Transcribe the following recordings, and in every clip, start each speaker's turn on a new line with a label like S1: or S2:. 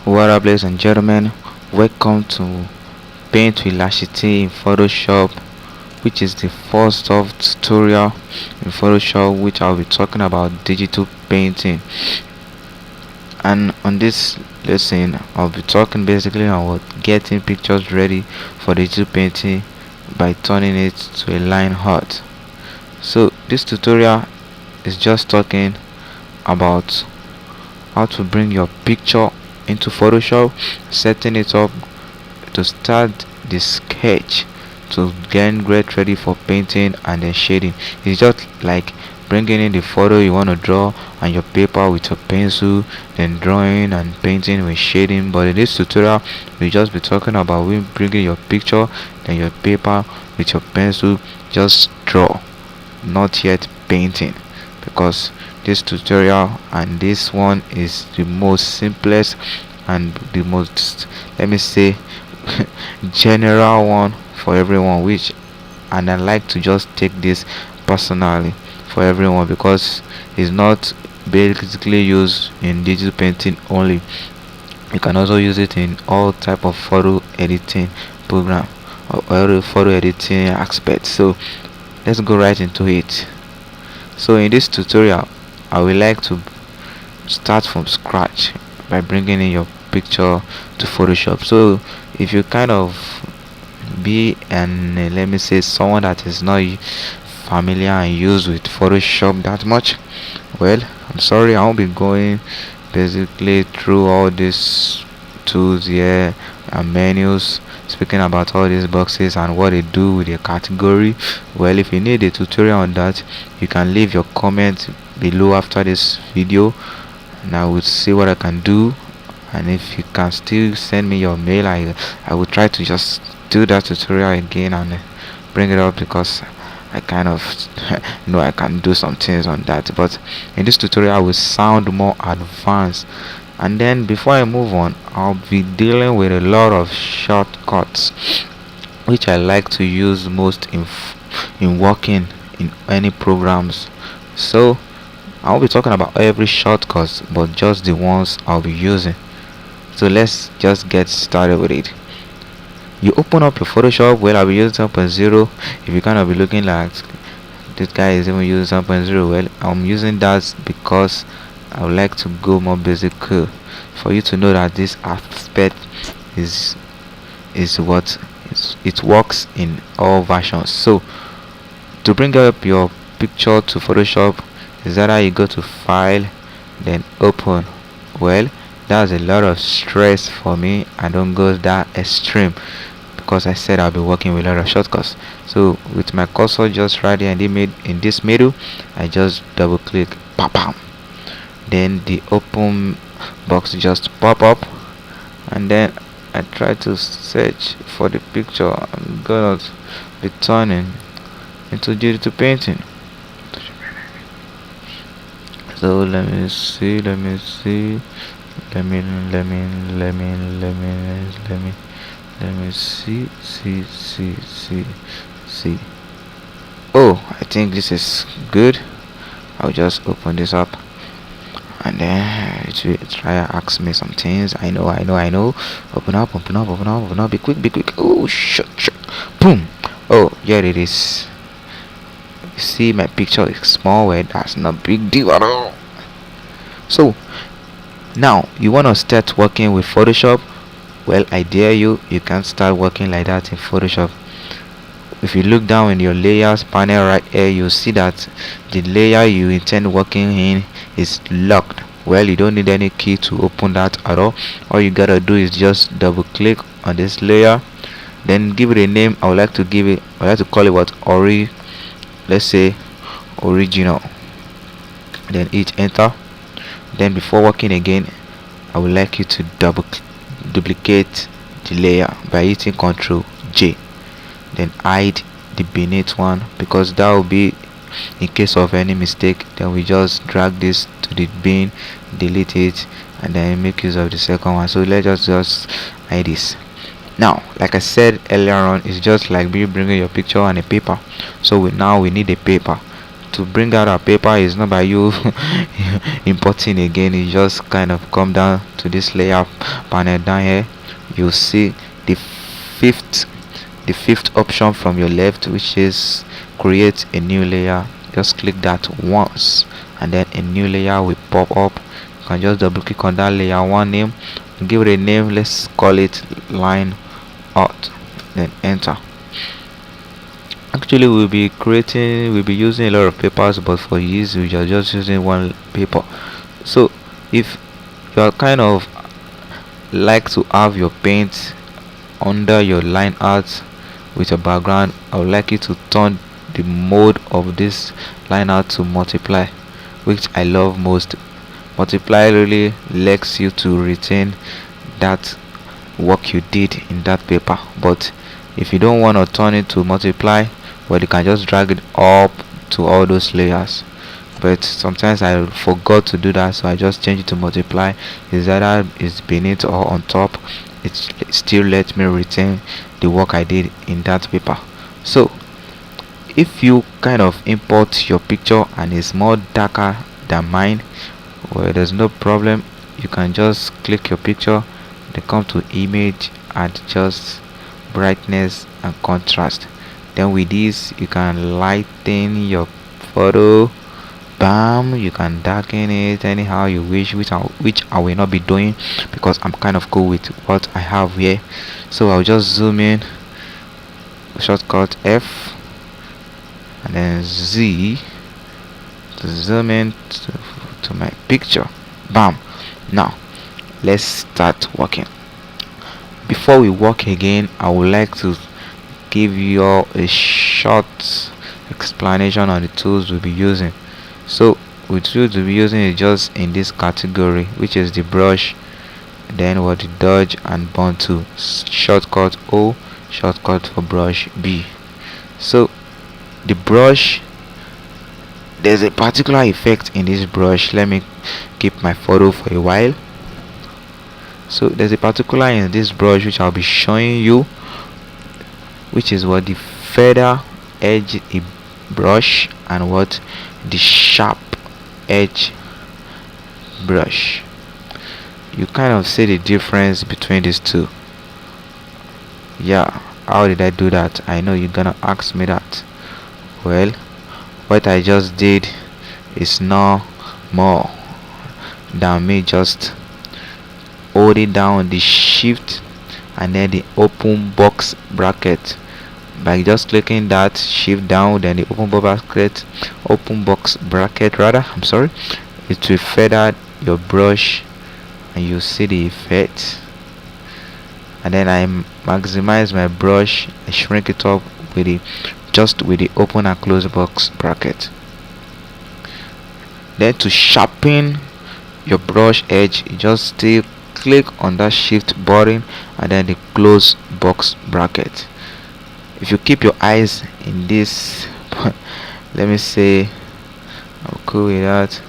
S1: What up, ladies and gentlemen? Welcome to Paint with Lashity in Photoshop, which is the first of tutorial in Photoshop, which I'll be talking about digital painting. And on this lesson, I'll be talking basically about getting pictures ready for digital painting by turning it to a line art. So this tutorial is just talking about how to bring your picture into Photoshop, setting it up to start the sketch to get ready for painting and then shading. It's just like bringing in the photo you want to draw and your paper with your pencil, then drawing and painting with shading. But in this tutorial we'll just be talking about bringing your picture, then your paper with your pencil, just draw, not yet painting, because this tutorial and this one is the most simplest and the most, let me say, general one for everyone, which, and I like to just take this personally for everyone because it's not basically used in digital painting only. You can also use it in all type of photo editing program or photo editing aspects. So let's go right into it. So in this tutorial I would like to start from scratch by bringing in your picture to Photoshop. So if you kind of be an let me say someone that is not familiar and used with Photoshop that much, well, I'm sorry, I won't be going basically through all these tools here and menus, speaking about all these boxes and what they do with their category. Well, if you need a tutorial on that, you can leave your comment below after this video and I will see what I can do. And if you can still send me your mail, I will try to just do that tutorial again and bring it up, because I kind of know I can do some things on that. But in this tutorial I will sound more advanced. And then before I move on, I'll be dealing with a lot of shortcuts which I like to use most in working in any programs. So I'll be talking about every shortcut, but just the ones I'll be using. So let's just get started with it. You open up your Photoshop. Well, I'll be using 7.0. If you kind of be looking like this guy is even using 7.0, well, I'm using that because I would like to go more basic for you to know that this aspect is what it works in all versions. So to bring up your picture to Photoshop is that you go to File, then Open. Well, that's a lot of stress for me. I don't go that extreme because I said I'll be working with a lot of shortcuts. So with my cursor just right here in this middle, I just double click, bam, then the open box just pop up, and then I try to search for the picture I'm gonna be turning into digital painting. So let me see, let me see. Let me see. Oh, I think this is good. I'll just open this up and then it will try to ask me some things. I know. Open up. Be quick. Oh, shut. Boom. Oh, here it is. You see, my picture is small. Well, that's not big deal at all. So now you want to start working with Photoshop. Well, I dare you can start working like that in Photoshop. If you look down in your layers panel right here, you'll see that the layer you intend working in is locked. Well, you don't need any key to open that at all you gotta do is just double click on this layer, then give it a name. I would like to call it what, let's say original, then hit enter. Then before working again, I would like you to duplicate the layer by hitting Ctrl J, then hide the beneath one, because that will be in case of any mistake. Then we just drag this to the bin, delete it, and then make use of the second one. So let's just hide this. Now, like I said earlier on, it's just like me bringing your picture and a paper. So now we need a paper to bring out our paper is not by you importing again. You just kind of come down to this layer panel down here. You see the fifth the fifth option from your left, which is create a new layer. Just click that once and then a new layer will pop up. You can just double click on that layer one name, give it a name. Let's call it line art, then enter. Actually we'll be using a lot of papers, but for ease we are just using one paper. So if you are kind of like to have your paint under your line art with your background, I would like you to turn the mode of this line art to multiply, which I love most. Multiply really lets you to retain that work you did in that paper. But if you don't want to turn it to multiply, well, you can just drag it up to all those layers. But sometimes I forgot to do that, so I just change it to multiply. Is either it's beneath or on top, it still lets me retain the work I did in that paper. So if you kind of import your picture and it's more darker than mine, well, there's no problem. You can just click your picture, then come to image, adjust brightness and contrast. Then with this you can lighten your photo. Bam, you can darken it anyhow you wish, which I will not be doing because I'm kind of cool with what I have here. So I'll just zoom in, shortcut F and then Z to zoom in to my picture. Bam. Now let's start working. Before we work again, I would like to give you a short explanation on the tools we'll be using. So the tools we'll be using is just in this category, which is the brush, then what the dodge and burn tool. Shortcut O, shortcut for brush B. So the brush, there's a particular effect in this brush. Let me keep my photo for a while. So there's a particular in this brush which I'll be showing you, which is what the feather edge brush and what the sharp edge brush. You kind of see the difference between these two. Yeah, how did I do that? I know you're gonna ask me that. Well, what I just did is no more than me just holding down the shift and then the open box bracket. By just clicking that shift down, then the open box bracket rather, I'm sorry, it will feather your brush and you see the effect. And then I maximize my brush, I shrink it up with the open and close box bracket. Then to sharpen your brush edge, you just still click on that shift button and then the close box bracket. If you keep your eyes in this let me say I'm cool with that.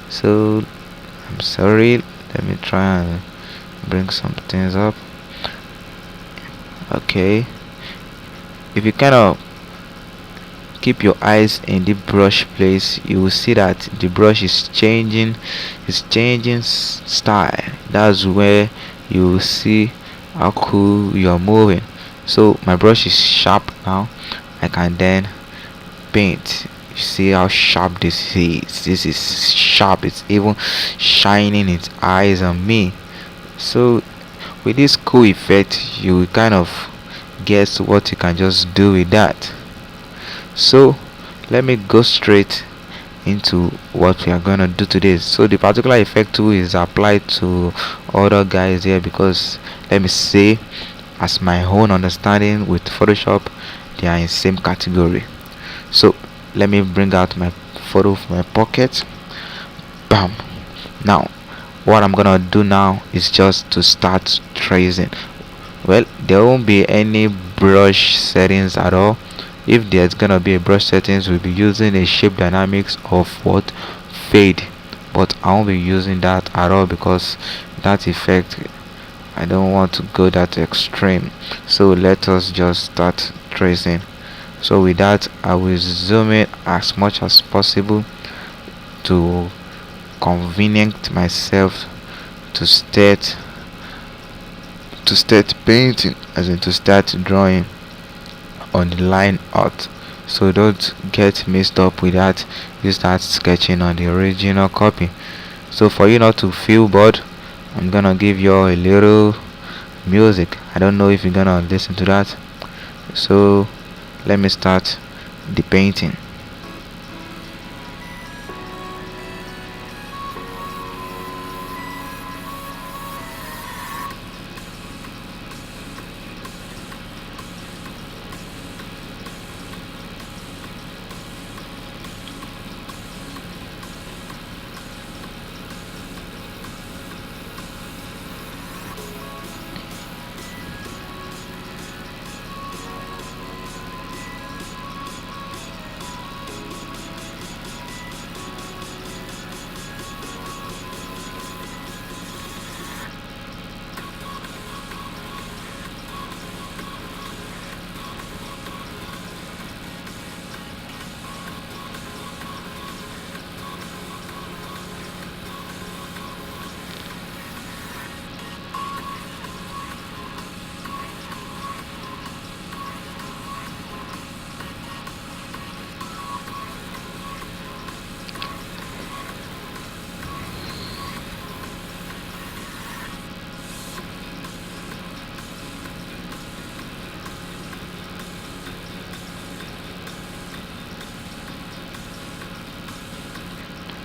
S1: So I'm sorry, let me try and bring some things up. Okay, if you kind of keep your eyes in the brush place, you will see that the brush is changing style. That's where you will see how cool you are moving. So my brush is sharp now. I can then paint. You see how sharp this is. This is sharp. It's even shining its eyes on me. So with this cool effect, you will kind of guess what you can just do with that. So let me go straight into what we are gonna do today. So the particular effect tool is applied to other guys here because, let me say, as my own understanding with Photoshop, they are in same category. So let me bring out my photo from my pocket. Bam. Now what I'm gonna do now is just to start tracing. Well, there won't be any brush settings at all. If there's gonna be a brush settings, we'll be using a shape dynamics of what fade, but I won't be using that at all because that effect, I don't want to go that extreme. So let us just start tracing. So with that, I will zoom in as much as possible to convenient myself to start painting, as in to start drawing on the line art. So don't get mixed up with that. You start sketching on the original copy. So for you not to feel bored, I'm gonna give you a little music. I don't know if you're gonna listen to that. So let me start the painting.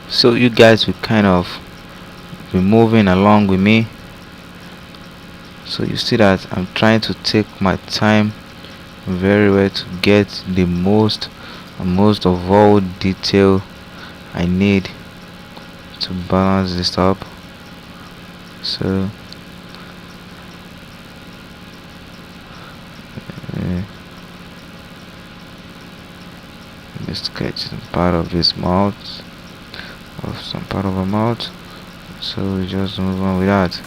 S1: So you guys will kind of be moving along with me. So you see that I'm trying to take my time very well to get the most of all detail I need to balance this up. So uh, let me sketch some part of his mouth, of some part of a mouth. So we just move on with that.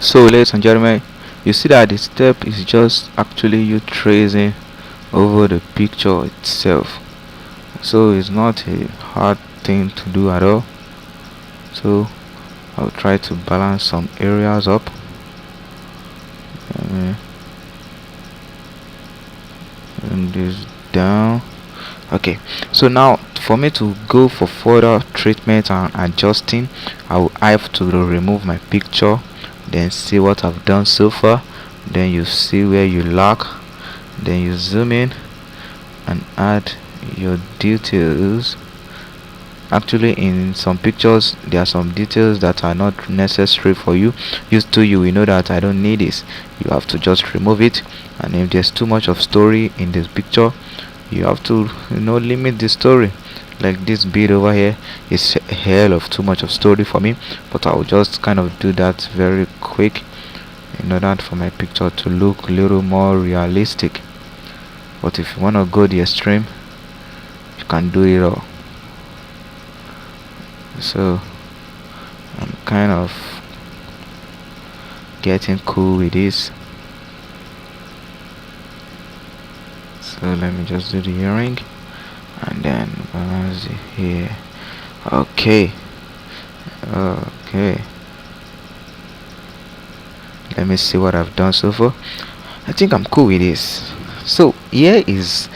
S1: So ladies and gentlemen, you see that the step is just actually you tracing over the picture itself. So it's not a hard thing to do at all. So I'll try to balance some areas up. uh, and this down. Okay, so now for me to go for further treatment and adjusting, I will have to remove my picture, then see what I've done so far, then you see where you lack, then you zoom in and add your details. Actually, in some pictures there are some details that are not necessary for you. Used to you will know that I don't need this. You have to just remove it. And if there's too much of story in this picture, you have to limit the story. Like this bit over here is a hell of too much of story for me, but I will just kind of do that very quick in order for my picture to look a little more realistic. But if you want to go the extreme, you can do it all. So I'm kind of getting cool with this. So let me just do the earring and then balance it here. Okay, let me see what I've done so far. I think I'm cool with this. So here is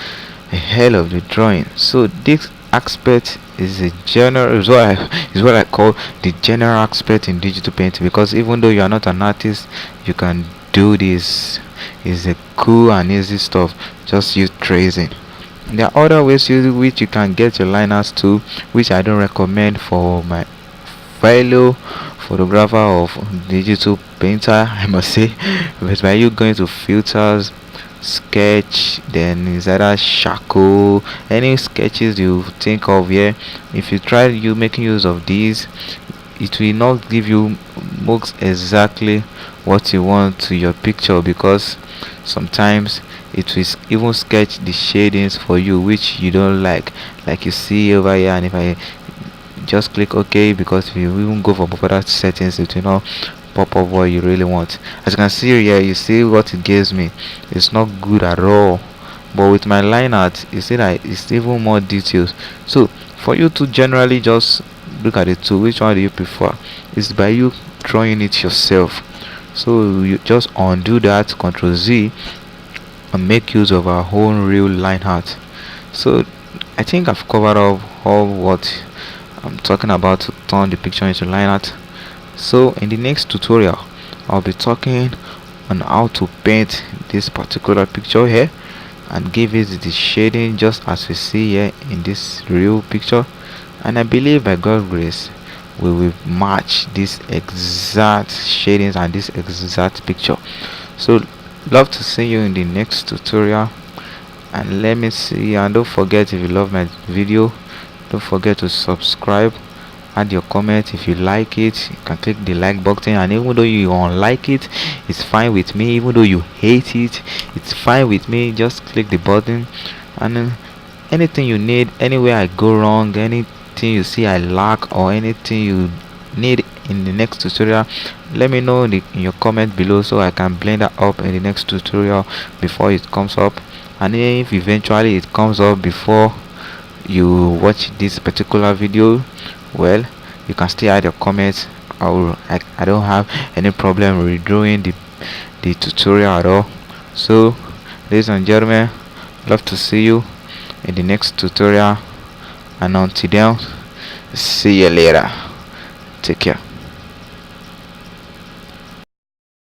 S1: a hell of the drawing. So this aspect is a general is what I call the general aspect in digital painting, because even though you are not an artist, you can do this. Is a cool and easy stuff. Just use tracing. There are other ways which you can get your liners to, which I don't recommend for my fellow photographer of digital painter, I must say. But by you going to filters, sketch, then is either charcoal, any sketches you think of here, if you try you making use of these, it will not give you most exactly what you want to your picture, because sometimes it will even sketch the shadings for you which you don't like you see over here. And if I just click OK, because if you even go for popular settings, it will not pop up what you really want. As you can see here, you see what it gives me. It's not good at all. But with my line art, you see that it's even more details. So for you to generally just look at the two, which one do you prefer? It's by you drawing it yourself. So you just undo that, Ctrl Z, and make use of our own real line art. So I think I've covered up all what I'm talking about to turn the picture into line art. So in the next tutorial, I'll be talking on how to paint this particular picture here and give it the shading just as we see here in this real picture. And I believe by God's grace we will match this exact shadings and this exact picture. So love to see you in the next tutorial. And let me see, and don't forget, if you love my video, don't forget to subscribe, add your comment. If you like it, you can click the like button, and even though you don't like it, it's fine with me. Even though you hate it, it's fine with me. Just click the button. And anything you need, anywhere I go wrong, anything you see I lack, or anything you need in the next tutorial, let me know in your comment below, so I can blend that up in the next tutorial before it comes up. And if eventually it comes up before you watch this particular video, well, you can still add your comments. I don't have any problem redoing the tutorial at all. So ladies and gentlemen, love to see you in the next tutorial, and until then, see you later. Take care.